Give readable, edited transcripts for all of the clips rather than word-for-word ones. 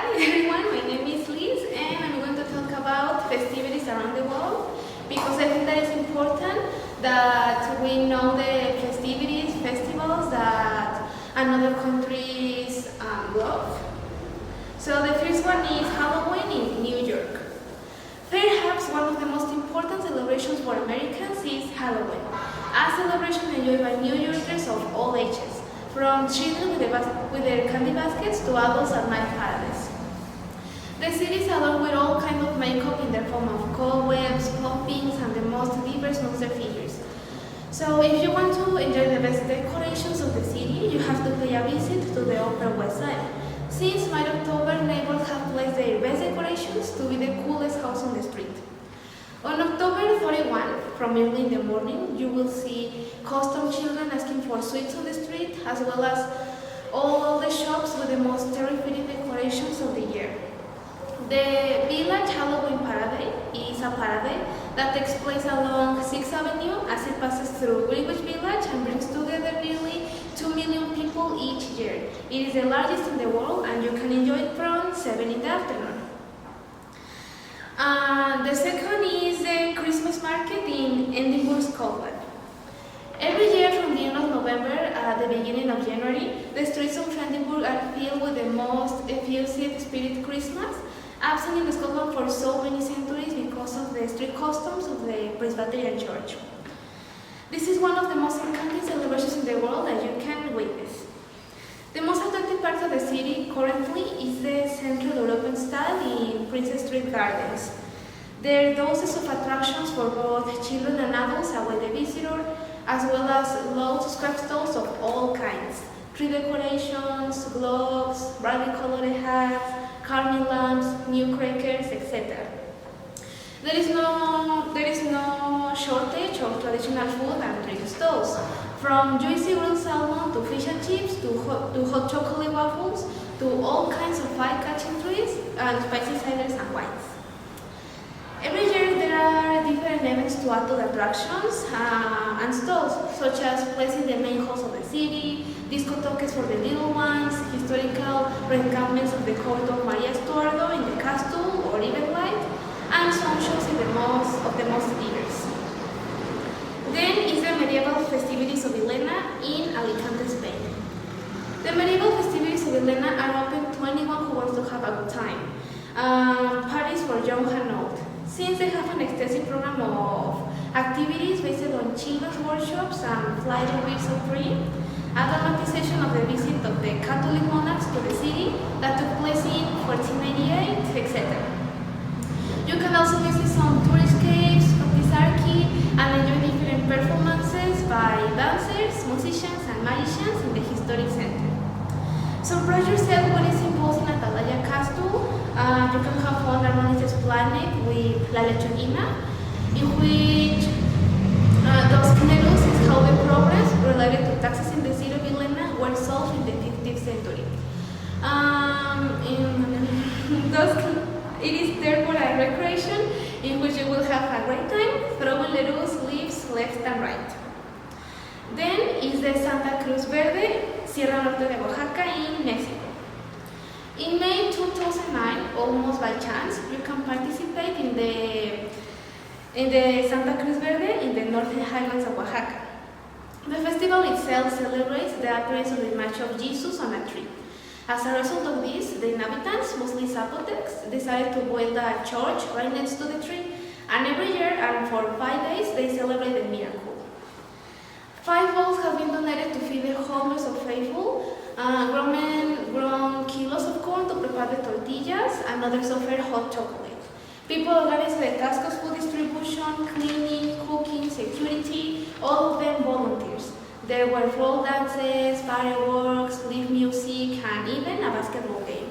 Hi everyone, my name is Liz and I'm going to talk about festivities around the world because I think that it's important that we know the festivities, festivals that another countries love. So the first one is Halloween in New York. Perhaps one of the most important celebrations for Americans is Halloween, a celebration enjoyed by New Yorkers of all ages, from children with their candy baskets to adults at night parades. The city is adorned with all kinds of makeup in the form of cobwebs, ploppings, and the most diverse monster figures. So if you want to enjoy the best decorations of the city, you have to pay a visit to the Upper West Side. Since mid-October, neighbors have placed their best decorations to be the coolest house on the street. On October 31, from early in the morning, you will see custom children asking for sweets on the street, as well as all the shops with the most terrifying decorations of the year. The Village Halloween Parade is a parade that takes place along 6th Avenue as it passes through Greenwich Village and brings together nearly 2 million people each year. It is the largest in the world and you can enjoy it from 7 in the afternoon. The second is the Christmas market in Edinburgh, Scotland. Every year from the end of November at the beginning of January, the streets of Edinburgh are filled with the most effusive spirit Christmas, absent in Scotland for so many centuries because of the strict customs of the Presbyterian Church. This is one of the most enchanting celebrations in the world that you can witness. The most attractive part of the city currently is the Central European style in Princess Street Gardens. There are dozens of attractions for both children and adults await the visitor, as well as loads of scrap stalls of all kinds. Tree decorations, globes, brightly colored hats, carving lamps, new crackers, etc. There is no shortage of traditional food and drink stalls, from juicy grilled salmon to fish and chips to hot chocolate waffles to all kinds of eye-catching treats and spicy ciders and wines. Every year there are different events to add to the attractions and stalls, such as placing the main halls of the city, discotheques for the little ones, historical reenactments of the court of Maria Stuardo in the castle or even light, and some shows in the most diverse. Then is the medieval festivities of Elena in Alicante, Spain. The medieval festivities of Elena are open to anyone who wants to have a good time. Parties for young and old. Since they have an extensive program of activities based on children's workshops and flight of birds of free, a dramatization of the visit of the Catholic monarchs to the city that took place in 1498, etc. You can also visit some tourist caves, Arky, and enjoy different performances by dancers, musicians, and magicians in the historic center. Surprise yourself when it's imposed in Atalaya Castle. You can have fun around its planet with La Lechoguina, in which Dos Quineros is how the progress related to taxes in the city of Elena were solved in the 15th century. It is therefore a recreation in which you will have a great time throwing lettuce leaves left and right. Then is the Santa Cruz Verde, Sierra Norte de Oaxaca in Mexico. In May 2009, almost by chance, you can participate in the Santa Cruz Verde in the northern highlands of Oaxaca. The festival itself celebrates the appearance of the image of Jesus on a tree. As a result of this, the inhabitants, mostly Zapotecs, decided to build a church right next to the tree, and every year and for 5 days they celebrate the miracle. 5 bowls have been donated to feed the homeless of faithful, grown kilos of corn to prepare the tortillas, and others offer hot chocolate. People organize the task of food distribution, cleaning, cooking, security, all of them volunteers. There were folk dances, fireworks, live music, and even a basketball game.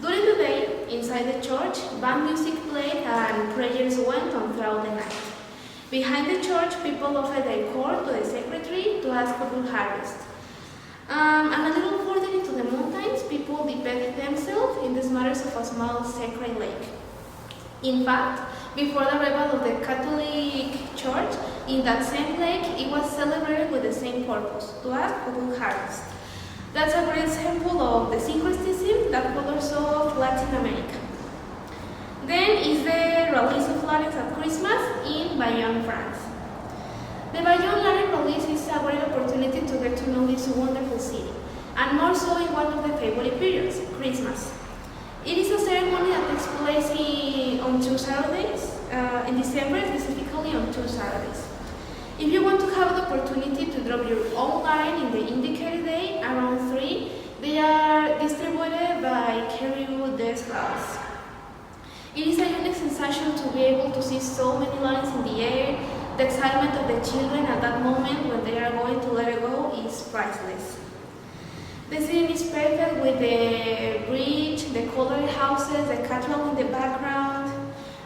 During the day, inside the church, band music played and prayers went on throughout the night. Behind the church, people offered their corn to the secretary to ask for good harvest. And a little further into the mountains, people dipped themselves in the waters of a small sacred lake. In fact, before the arrival of the Catholic Church, in that same lake, it was celebrated with the same purpose, to ask for good harvest. That's a great example of the syncretism that colors of Latin America. Then is the release of Highlands at Christmas in Bayonne, France. The Bayonne Highlands release is a great opportunity to get to know this wonderful city, and more so in one of the favorite periods, Christmas. It is a ceremony that takes place on 2 Saturdays, in December, specifically on 2 Saturdays. If you want to have the opportunity to drop your own line in the indicated day around 3, they are distributed by Caribou Desk House. It is a unique sensation to be able to see so many lines in the air. The excitement of the children at that moment when they are going to let it go is priceless. The scene is perfect with the bridge, the colored houses, the cathedral in the background.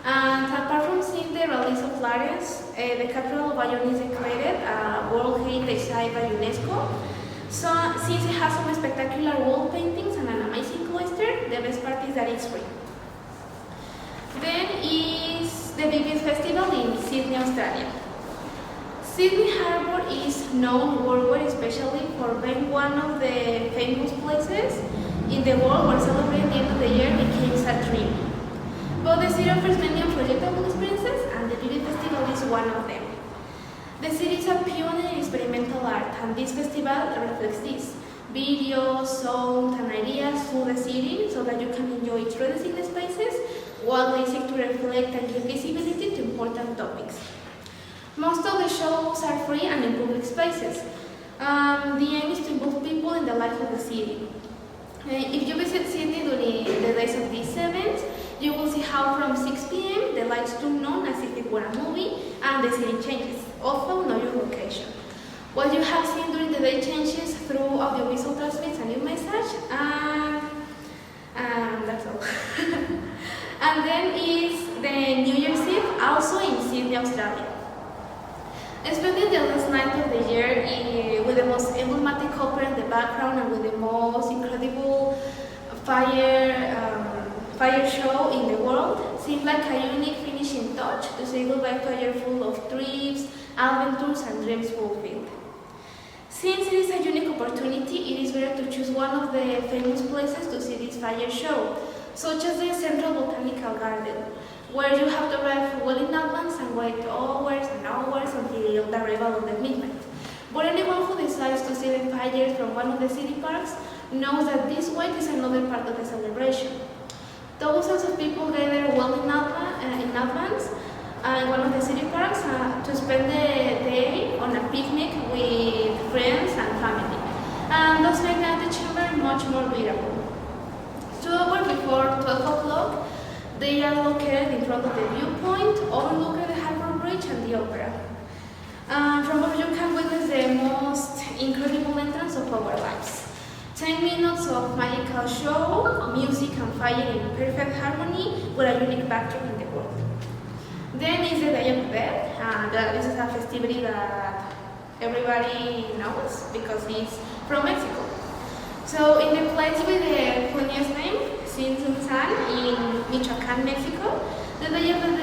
And apart from seeing the release of Highlands, the cathedral of Bayonne is declared a World Heritage Site by UNESCO. So, since it has some spectacular wall paintings and an amazing cloister, the best part is that it's free. Then is the biggest festival in Sydney, Australia. Sydney Harbour is known worldwide, especially for being one of the famous places in the world where celebrating the end of the year becomes a dream. But the city offers many unforgettable experiences, and the Beauty Festival is one of them. The city is a pioneer in experimental art, and this festival reflects this. Videos, songs, and ideas through the city so that you can enjoy traditional spaces while they seek to reflect and give visibility to important topics. Most of the shows are free and in public spaces. The aim is to involve people in the life of the city. If you visit Sydney during the days of these events, you will see how from 6 p.m. the lights turn on as if it were a movie and the city changes, also know your location. What you have seen during the day changes through audiovisual transmits a new message, and that's all. And then is the New Year's Eve, also in Sydney, Australia. Spending the last night of the year with the most emblematic opera in the background and with the most incredible fire show in the world seems like a unique finishing touch to say goodbye to a year full of trips, adventures, and dreams fulfilled. Since it is a unique opportunity, it is better to choose one of the famous places to see this fire show, such as the Central Botanical Garden, where you have to arrive well in advance and wait hours and hours until the arrival of the midnight. But anyone who decides to see the fires from one of the city parks knows that this wait is another part of the celebration. Thousands of people gather well in advance in one of the city parks to spend the day on a picnic with friends and family. And those make the chamber much more beautiful. 2 hours before 12 o'clock, they are located in front of the viewpoint, overlooking the Harbour Bridge and the opera. From where you can witness the most incredible entrance of our lives. 10 minutes of magical show, music and fire in perfect harmony with a unique backdrop in the world. Then is the Day of the Dead. This is a festivity that everybody knows because it's from Mexico. So in the place with the funniest name, San in Michoacán, Mexico, the Day of the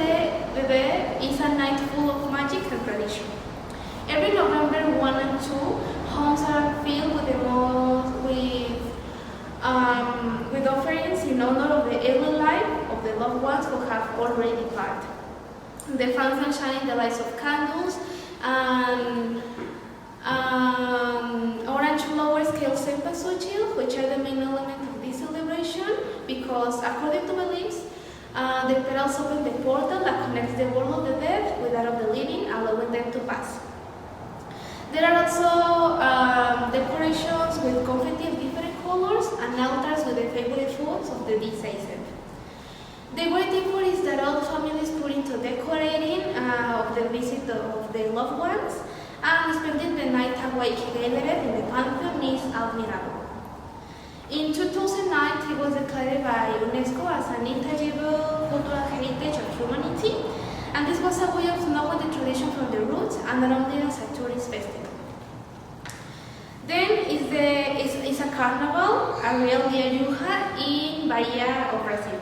Dead is a night full of magic and tradition. Every November 1 and 2, homes are filled with offerings in honor of the early life of the loved ones who have already departed. The fans are shining the lights of candles and orange flowers called cempasúchil, which are the main element of this celebration because, according to beliefs, the petals open the portal that connects the world of the dead with that of the living, allowing them to pass. There are also decorations with confetti of different colors and altars with the favorite foods of the deceased. The great effort is that all families put into decorating of the visit of their loved ones, and spending the night awake gathered in the Pantheon is admirable. In 2009, it was declared by UNESCO as an intangible cultural heritage of humanity, and this was a way of knowing the tradition from the roots and not only as a tourist festival. Then is a carnival, a real Liajuja in Bahia of Brazil.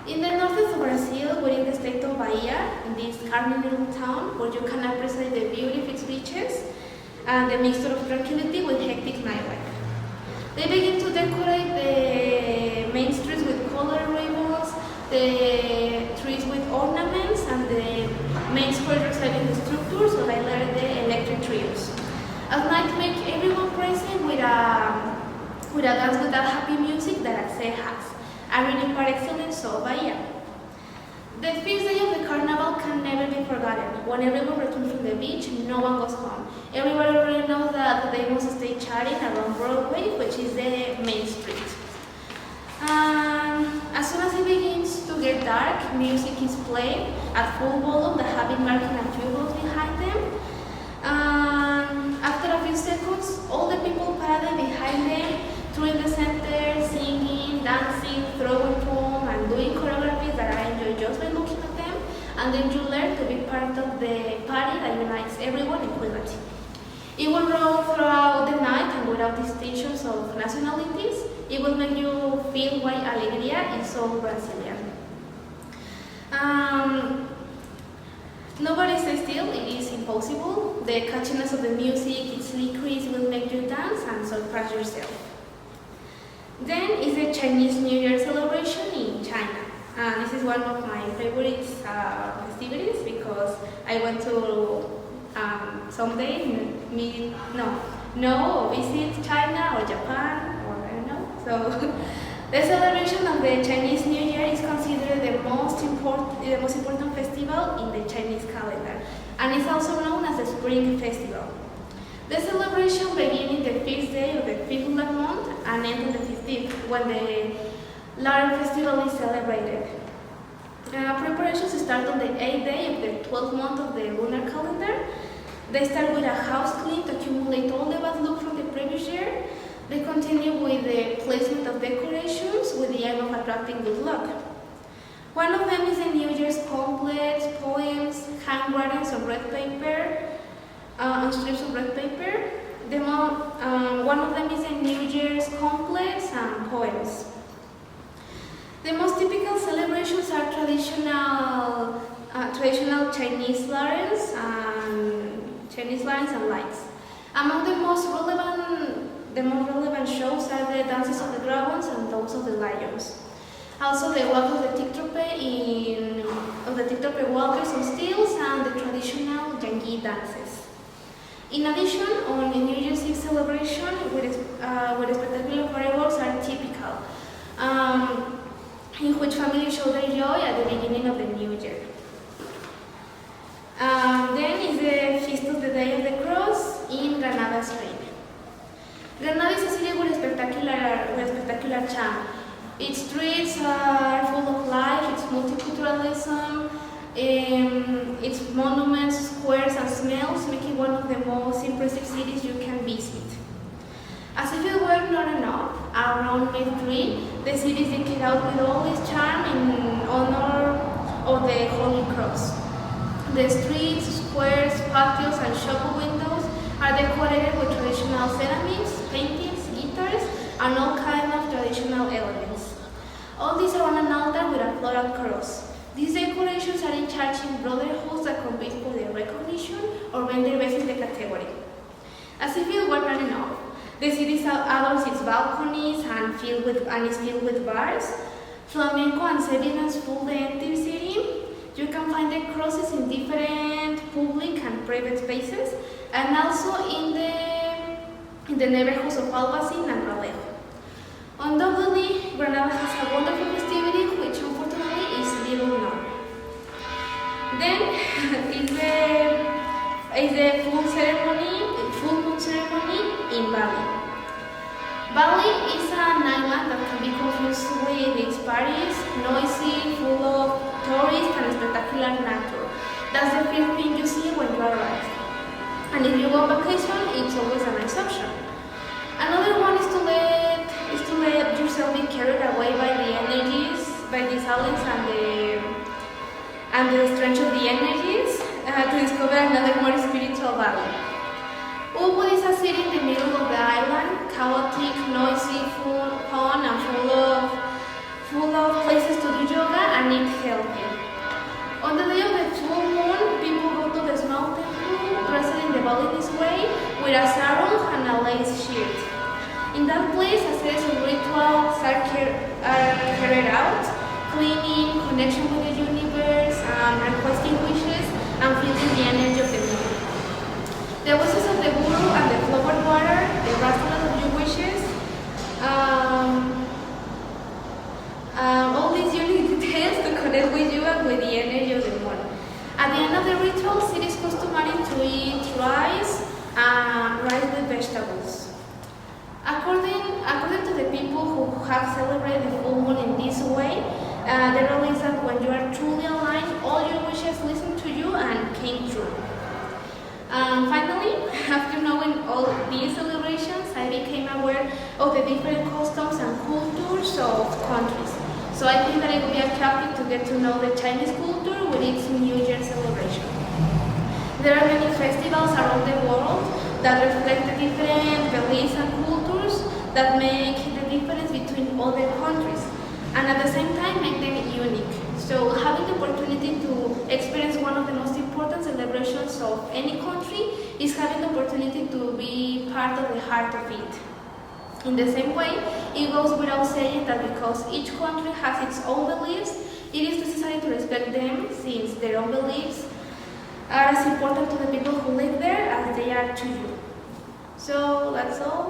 In the north of Brazil, within the state of Bahia, in this charming little town where you can appreciate the beauty of its beaches and the mixture of tranquility with hectic nightlife. They begin to decorate the main streets At night, make everyone present with a dance with that happy music that Axe has. A really par excellence, so Bahia. The first day of the carnival can never be forgotten. When everyone returns from the beach, no one goes home. Everybody already knows that they must stay chatting around Broadway, which is the main street. As soon as it begins to get dark, music is played at full volume, the having marking a few rows behind them. After a few seconds, all the people paraded behind them, through the center, singing, dancing, throwing foam, and doing choreographies that I enjoy just by looking at them. And then you learn to be part of the party that unites everyone in equality. It will roll throughout the night and without distinctions of nationalities. It will make you feel why alegría is so Brazilian. Nobody stays still, it is impossible. The catchiness of the music, its lyrics will make you dance and surprise yourself. Then is the Chinese New Year celebration in China. This is one of my favorite festivities because I went to someday visit China or Japan or I don't know. So the celebration of the Chinese New Year is considered the most important festival in the Chinese calendar, and is also known as the Spring Festival. The celebration begins the first day of the fifth lunar month and ends on the 15th, when the lunar festival is celebrated. Preparations start on the 8th day of the 12th month of the lunar calendar. They start with a house clean to accumulate all the bad luck from the previous year. They continue with the placement of decorations with the aim of attracting good luck. One of them is the New Year's couplets, poems, handwritings on red paper, on strips of red paper. One of them is the New Year's couplets and poems. The most typical celebrations are traditional Chinese lanterns and lights. Among the most relevant shows are the dances of the dragons and those of the lions. Also, the walk of the tiktoker walkers on stilts and the traditional Yangi dances. In addition, on the New Year's Eve celebration, where spectacular fireworks are typical, in which families show their joy at the beginning of the new year. Then is the Feast of the Day of the Cross in Granada, Spain. Granada is a city with a spectacular charm. Its streets are full of life, its multiculturalism, its monuments, squares, and smells make it one of the most impressive cities you can visit. As if it were not enough, around May 3, the city is decked out with all its charm in honor of the Holy Cross. The streets, squares, patios, and shop windows are decorated with traditional ceramics, paintings, guitars, and all kinds of traditional elements. All these are on an altar with a floral cross. These decorations are in church in brotherhoods that compete for their recognition or win their best in the category. As if it were not enough, the city adorns its balconies and is filled with bars. Flamenco and Sevillans fill the entire city. You can find the crosses in different public and private spaces, and also in the neighborhoods of Albacin and Raleigh. Undoubtedly, Granada has a wonderful festivity which unfortunately is little known. Then is the full moon ceremony in Bali. Bali is an island that can be confused with its parties, noisy, full of tourists and spectacular nature. That's the first thing you see when you arrive. And if you go on vacation, it's always a nice option. Another one is to let yourself be carried away by the energies, by the silence and the strength of the energies, to discover another more spiritual valley. Ubud is a city in the middle of the island, chaotic, noisy, fun, and full of places to do yoga and eat healthy. On the day of the full moon, people go to the small temple, dressed in the Balinese way, with a sarong and a lace shirt. In that place, a series of rituals are carried out, cleaning, connection with the universe, requesting wishes, and feeling the energy of the moon. The voices of the guru and the flowed water, the rustling of your wishes, all these unique details to connect with you and with the energy of the moon. At the end of the rituals, it is customary to eat rice with vegetables. According to the people who have celebrated the full moon in this way, they realize that when you are truly aligned, all your wishes listened to you and came true. Finally, after knowing all these celebrations, I became aware of the different customs and cultures of countries. So I think that it would be attractive to get to know the Chinese culture with its New Year celebration. There are many festivals around the world that reflect the different beliefs and cultures that make the difference between other countries and at the same time make them unique. So having the opportunity to experience one of the most important celebrations of any country is having the opportunity to be part of the heart of it. In the same way, it goes without saying that because each country has its own beliefs, it is necessary to respect them since their own beliefs are as important to the people who live there as they are to you. So that's all.